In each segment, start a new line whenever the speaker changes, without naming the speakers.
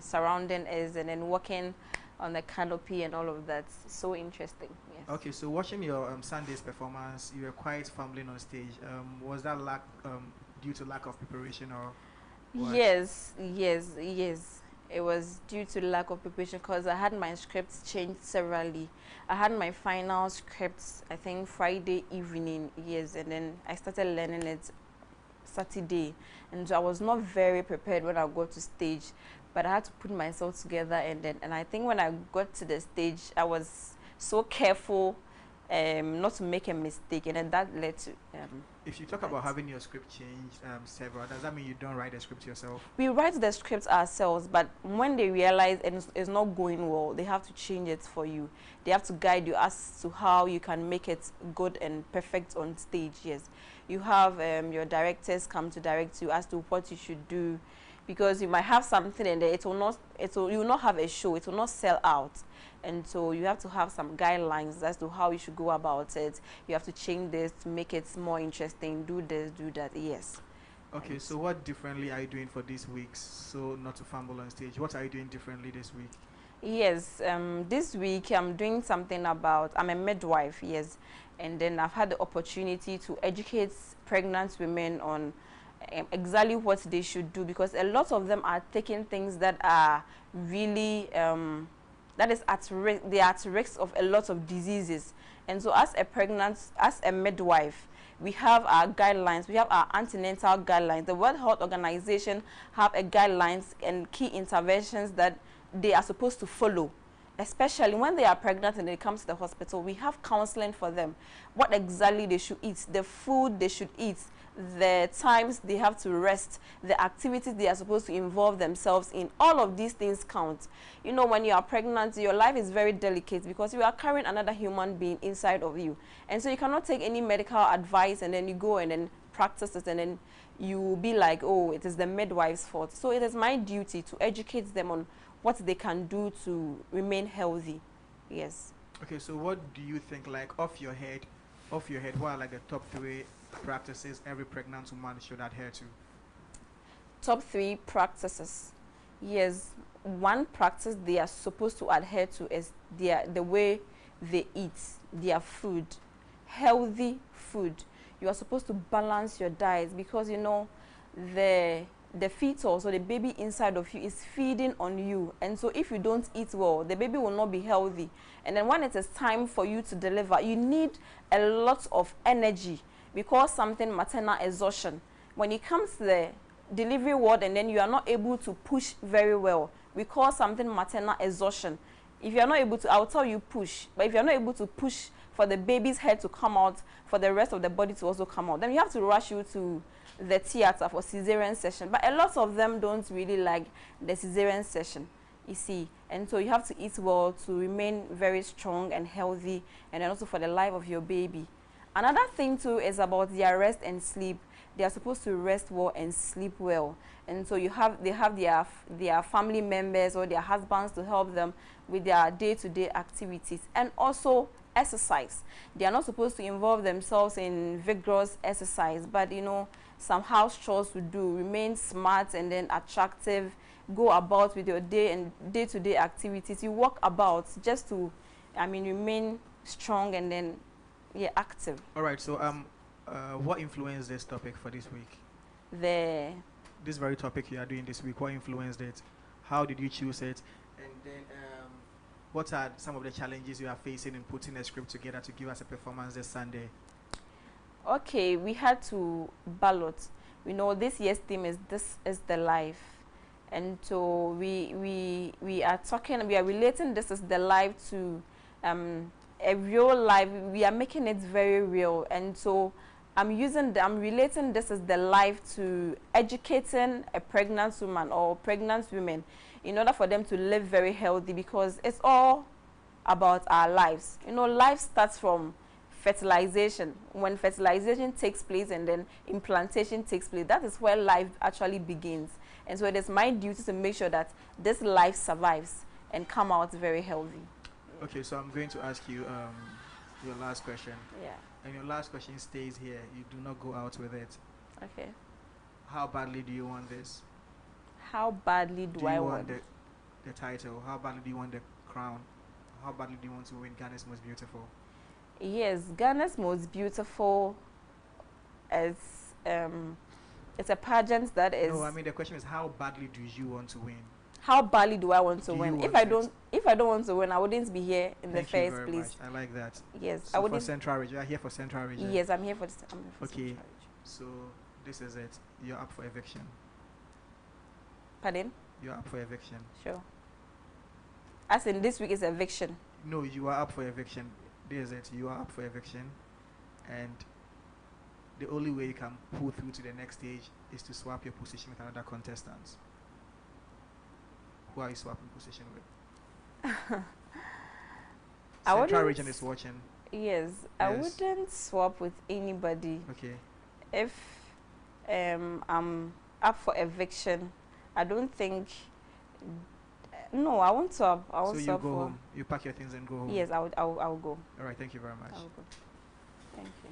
surrounding is, and then walking on the canopy and all of that. So interesting. Yes.
Okay, so watching your Sunday's performance, you were quite fumbling on stage. Was that due to lack of preparation or what?
Yes. It was due to lack of preparation because I had my scripts changed severally. I had my final scripts, I think, Friday evening, yes, and then I started learning it Saturday, and so I was not very prepared when I got to stage, but I had to put myself together, and I think when I got to the stage, I was so careful not to make a mistake, and then that led to
If you talk about having your script changed several, does that mean you don't write the script yourself?
we write the scripts ourselves, but when they realize it's not going well, they have to change it for you. They have to guide you as to how you can make it good and perfect on stage. Yes, you have your directors come to direct you as to what you should do, because you might have something in there, you will not have a show, it will not sell out, and so you have to have some guidelines as to how you should go about it. You have to change this to make it more interesting, do this, do that. Yes.
Okay, so what differently are you doing for these weeks so not to fumble on stage? What are you doing differently this week?
Yes, this week I'm doing something about, I'm a midwife, yes, and then I've had the opportunity to educate pregnant women on exactly what they should do, because a lot of them are taking things that are really that is at risk. They are at risk of a lot of diseases, and so as a midwife, we have our guidelines, we have our antenatal guidelines. The World Health Organization have a guidelines and key interventions that they are supposed to follow, especially when they are pregnant and they come to the hospital. We have counseling for them, what exactly they should eat, the food they should eat, the times they have to rest, the activities they are supposed to involve themselves in. All of these things count. You know, when you are pregnant, your life is very delicate because you are carrying another human being inside of you, and so you cannot take any medical advice and then you go and then practice it, and then you will be like, oh, it is the midwife's fault. So it is my duty to educate them on what they can do to remain healthy. Yes.
Okay, so what do you think, like off your head, what are like the top 3 practices every pregnant woman should adhere to?
Top 3 practices. Yes, one practice they are supposed to adhere to is the way they eat their food, healthy food. You are supposed to balance your diet, because you know the fetus or the baby inside of you is feeding on you, and so if you don't eat well, the baby will not be healthy, and then when it is time for you to deliver, you need a lot of energy. We call something maternal exhaustion. When it comes to the delivery ward and then you are not able to push very well, we call something maternal exhaustion. If you are not able to, I'll tell you push, but if you are not able to push for the baby's head to come out, for the rest of the body to also come out, then you have to rush you to the theater for cesarean session. But a lot of them don't really like the cesarean session, you see, and so you have to eat well to remain very strong and healthy, and then also for the life of your baby. Another thing too is about their rest and sleep. They are supposed to rest well and sleep well, and so they have their family members or their husbands to help them with their day-to-day activities, and also exercise. They are not supposed to involve themselves in vigorous exercise, but you know, some house chores to do, remain smart and then attractive, go about with your day-to-day activities. You walk about just to, remain strong and then active.
All right, so what influenced this topic for this week?
This
very topic you are doing this week, what influenced it? How did you choose it? And then what are some of the challenges you are facing in putting a script together to give us a performance this Sunday?
Okay, we had to ballot. We know this year's theme is "This is the Life," and so we are relating "This is the Life" to a real life. We are making it very real, and so I'm relating "This is the Life" to educating a pregnant woman or pregnant women in order for them to live very healthy, because it's all about our lives. You know, life starts from fertilization. When fertilization takes place and then implantation takes place, that is where life actually begins. And so it is my duty to make sure that this life survives and come out very healthy.
Okay, so I'm going to ask you your last question.
Yeah.
And your last question stays here. You do not go out with it.
Okay.
How badly do you want this?
How badly do I want
the the title? How badly do you want the crown? How badly do you want to win Ghana's Most Beautiful?
Yes, Ghana's Most Beautiful is it's a pageant that is.
No, I mean the question is how badly do you want to win?
How badly do I want to win? If I don't want to win, I wouldn't be here in the first place.
I like that.
Yes,
so
I would.
For Central Region, you are here for Central Region.
Yes, I'm here for.
Okay, so this is it. You're up for eviction.
Pardon?
You're up for eviction.
Sure. As in this week is eviction.
No, you are up for eviction. This is it. You are up for eviction, and the only way you can pull through to the next stage is to swap your position with another contestant. Who are you swapping position with? Central Region is watching.
Yes, I wouldn't swap with anybody.
Okay.
If I'm up for eviction, I don't think. No, I won't swap. I won't swap.
So you go home. You pack your things and go home.
Yes, I will go.
All right. Thank you very much.
I will go. Thank you.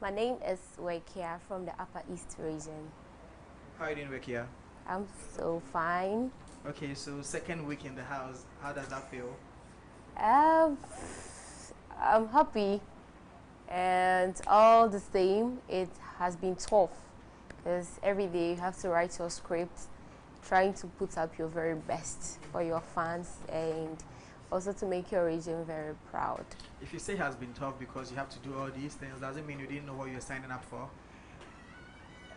My name is Wekia from the Upper East region.
How are you doing, Wekia?
I'm so fine.
Okay, so second week in the house, how does that feel?
I'm happy, and all the same, it has been tough because every day you have to write your script, trying to put up your very best for your fans and also to make your region very proud.
If you say it has been tough because you have to do all these things, does it mean you didn't know what you were signing up for?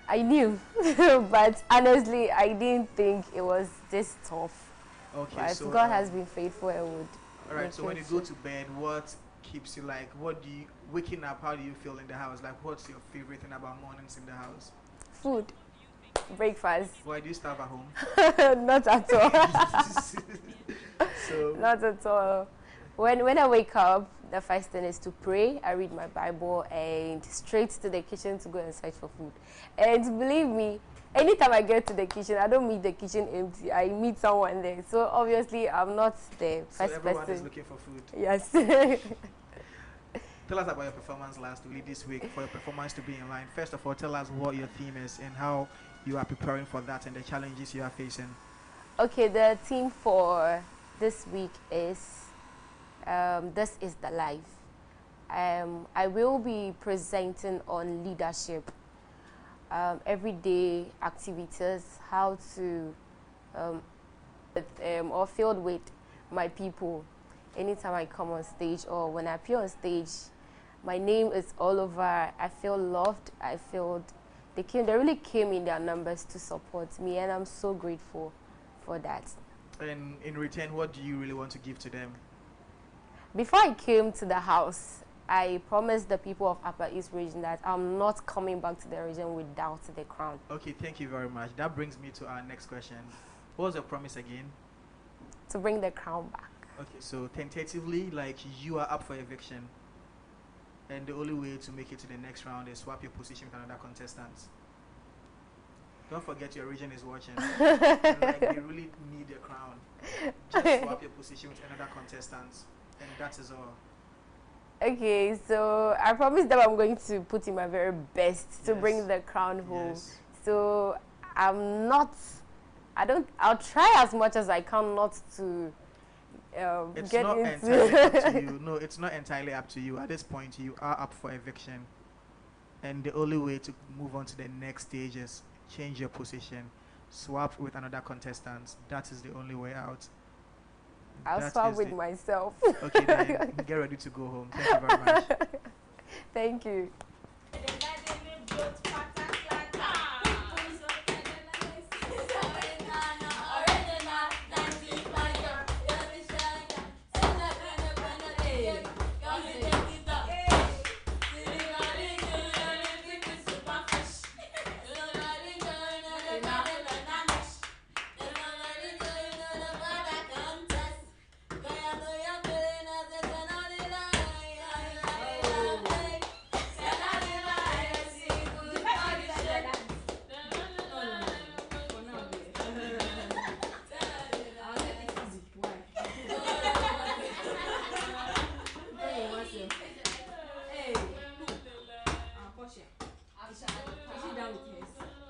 I knew, but honestly, I didn't think it was this tough.
Okay,
but
so
God has been faithful and would.
All right, so when you go to bed, what keeps you like? What do you waking up? How do you feel in the house? Like, what's your favorite thing about mornings in the house?
Food, breakfast.
Why do you starve at home?
Not at all.
So
not at all. When I wake up, the first thing is to pray. I read my Bible and straight to the kitchen to go and search for food. And believe me, anytime I get to the kitchen, I don't meet the kitchen empty. I meet someone there. So obviously, I'm not the first person.
So everyone is looking for food.
Yes.
Tell us about your performance last week, this week, for your performance to be in line. First of all, tell us what your theme is and how you are preparing for that and the challenges you are facing.
Okay, the theme for this week is This is the Life. I will be presenting on leadership, everyday activities, how to or filled with my people. Anytime I come on stage or when I appear on stage, my name is all over. I feel loved. I feel they really came in their numbers to support me, and I'm so grateful for that.
And in return, what do you really want to give to them?
Before I came to the house, I promised the people of Upper East region that I'm not coming back to the region without the crown.
Okay, thank you very much. That brings me to our next question. What was your promise again?
To bring the crown back.
Okay, so tentatively, like, you are up for eviction, and the only way to make it to the next round is swap your position with another contestant. Don't forget your region is watching. And, like, they really need the crown. just swap your position with another contestant, and that is all.
Okay, so I promise that I'm going to put in my very best to
Yes.
bring the crown home.
Yes.
So I'll try as much as I can not to
It's
get
not
into
entirely up to you. No, it's not entirely up to you. At this point, you are up for eviction, and the only way to move on to the next stage is change your position, swap with another contestant. That is the only way out.
I'll
That
swap
is
with
the-
myself.
Okay, then get ready to go home. Thank you very much.
Thank you.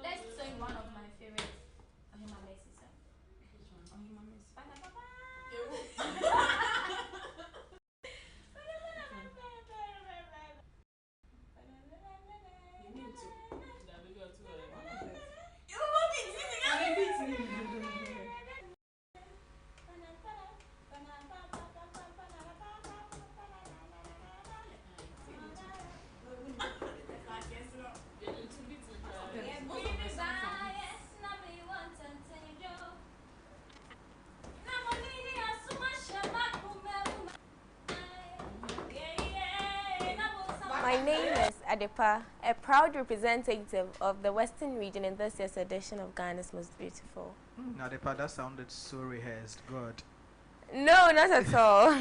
Let's sing one of my favorites. Ohima Messi song. Ohima Messi.
My name is Adepa, a proud representative of the Western region in this year's edition of Ghana's Most Beautiful.
Now, the part that sounded so rehearsed. God.
No, not at all.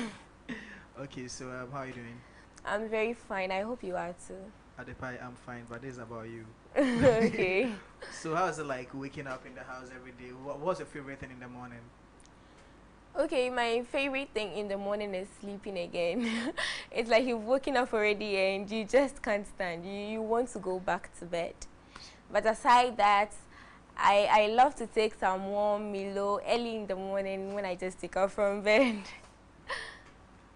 Okay, so how are you doing?
I'm very fine. I hope you are too.
Adepai, I'm fine, but this is about you.
Okay.
So how is it like waking up in the house every day? What's your favorite thing in the morning?
Okay, my favorite thing in the morning is sleeping again. It's like you've woken up already and you just can't stand. You want to go back to bed. But aside that, I love to take some warm Milo early in the morning when I just take off from bed.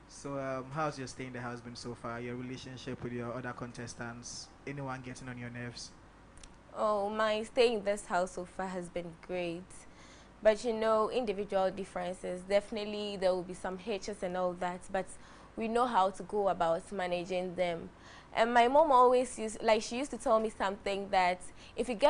So how's your stay in the house been so far? Your relationship with your other contestants? Anyone getting on your nerves?
Oh, my stay in this house so far has been great. But you know, individual differences, definitely there will be some hitches and all that, but we know how to go about managing them. And my mom always used to tell me something that if you get